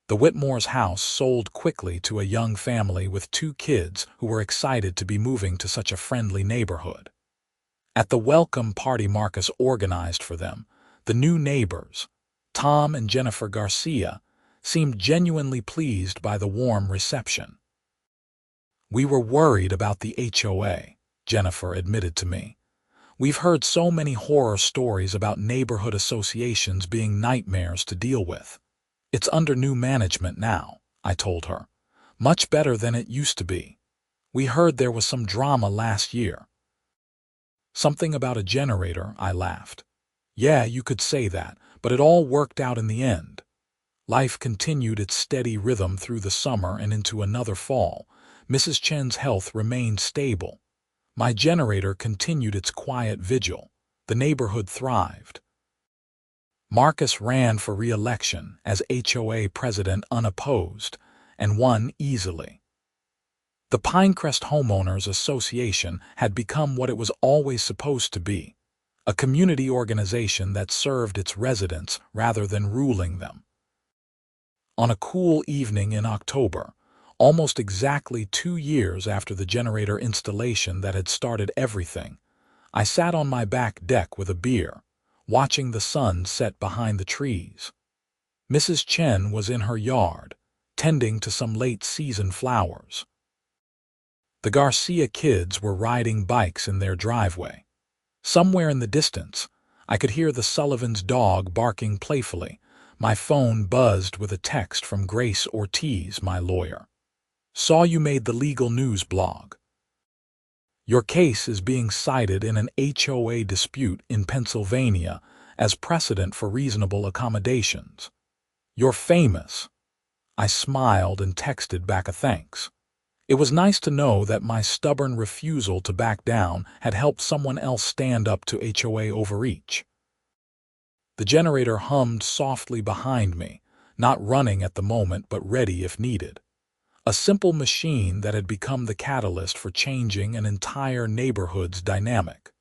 The Whitmore's house sold quickly to a young family with 2 kids who were excited to be moving to such a friendly neighborhood. At the welcome party Marcus organized for them, the new neighbors, Tom and Jennifer Garcia, seemed genuinely pleased by the warm reception. "We were worried about the HOA," Jennifer admitted to me. "We've heard so many horror stories about neighborhood associations being nightmares to deal with. It's under new management now," I told her. "Much better than it used to be. We heard there was some drama last year." "Something about a generator," I laughed. "Yeah, you could say that, but it all worked out in the end." Life continued its steady rhythm through the summer and into another fall. Mrs. Chen's health remained stable. My generator continued its quiet vigil. The neighborhood thrived. Marcus ran for re-election as HOA president unopposed, and won easily. The Pinecrest Homeowners Association had become what it was always supposed to be, a community organization that served its residents rather than ruling them. On a cool evening in October, almost exactly 2 years after the generator installation that had started everything, I sat on my back deck with a beer, watching the sun set behind the trees. Mrs. Chen was in her yard, tending to some late-season flowers. The Garcia kids were riding bikes in their driveway. Somewhere in the distance, I could hear the Sullivans' dog barking playfully. My phone buzzed with a text from Grace Ortiz, my lawyer. "Saw you made the legal news blog. Your case is being cited in an HOA dispute in Pennsylvania as precedent for reasonable accommodations. You're famous." I smiled and texted back a thanks. It was nice to know that my stubborn refusal to back down had helped someone else stand up to HOA overreach. The generator hummed softly behind me, not running at the moment but ready if needed. A simple machine that had become the catalyst for changing an entire neighborhood's dynamic.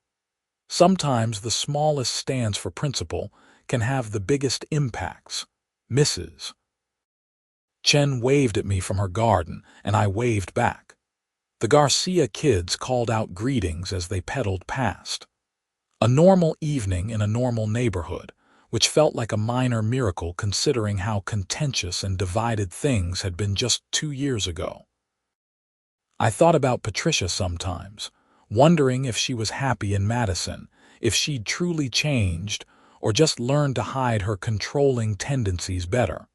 Sometimes the smallest stands for principle can have the biggest impacts. Mrs. Chen waved at me from her garden, and I waved back. The Garcia kids called out greetings as they pedaled past. A normal evening in a normal neighborhood, which felt like a minor miracle considering how contentious and divided things had been just 2 years ago. I thought about Patricia sometimes, wondering if she was happy in Madison, if she'd truly changed, or just learned to hide her controlling tendencies better.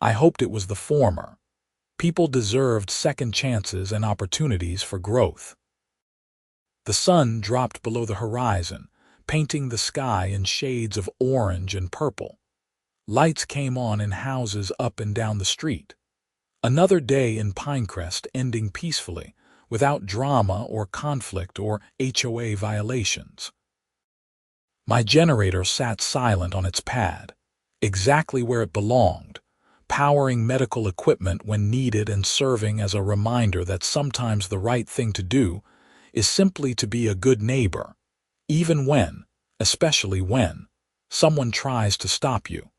I hoped it was the former. People deserved second chances and opportunities for growth. The sun dropped below the horizon, painting the sky in shades of orange and purple. Lights came on in houses up and down the street. Another day in Pinecrest ending peacefully, without drama or conflict or HOA violations. My generator sat silent on its pad, exactly where it belonged, powering medical equipment when needed and serving as a reminder that sometimes the right thing to do is simply to be a good neighbor, even when, especially when, someone tries to stop you.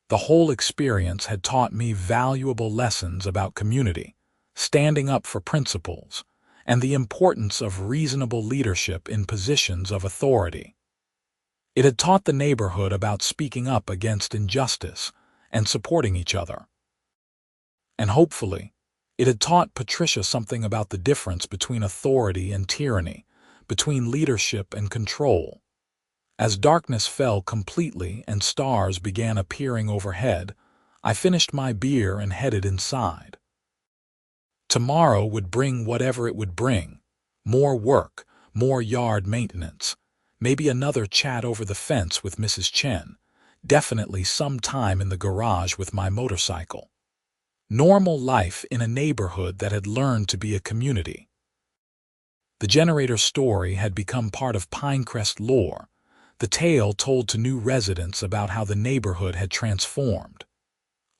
The whole experience had taught me valuable lessons about community, standing up for principles, and the importance of reasonable leadership in positions of authority. It had taught the neighborhood about speaking up against injustice and supporting each other. And hopefully, it had taught Patricia something about the difference between authority and tyranny, between leadership and control. As darkness fell completely and stars began appearing overhead, I finished my beer and headed inside. Tomorrow would bring whatever it would bring. More work, more yard maintenance, maybe another chat over the fence with Mrs. Chen, definitely some time in the garage with my motorcycle. Normal life in a neighborhood that had learned to be a community. The generator story had become part of Pinecrest lore, the tale told to new residents about how the neighborhood had transformed.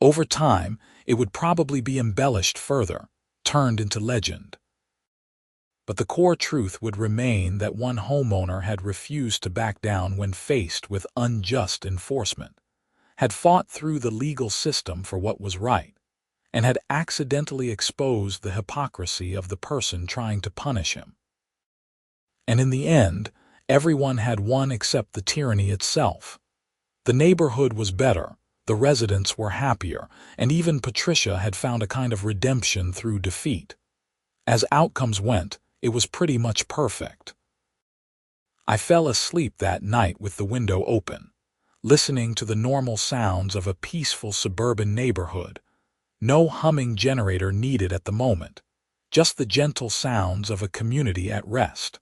Over time, it would probably be embellished further, turned into legend. But the core truth would remain that one homeowner had refused to back down when faced with unjust enforcement, had fought through the legal system for what was right, and had accidentally exposed the hypocrisy of the person trying to punish him. And in the end, everyone had won except the tyranny itself. The neighborhood was better, the residents were happier, and even Patricia had found a kind of redemption through defeat. As outcomes went, it was pretty much perfect. I fell asleep that night with the window open, listening to the normal sounds of a peaceful suburban neighborhood. No humming generator needed at the moment, just the gentle sounds of a community at rest.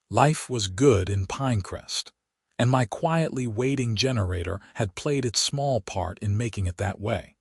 Life was good in Pinecrest, and my quietly waiting generator had played its small part in making it that way.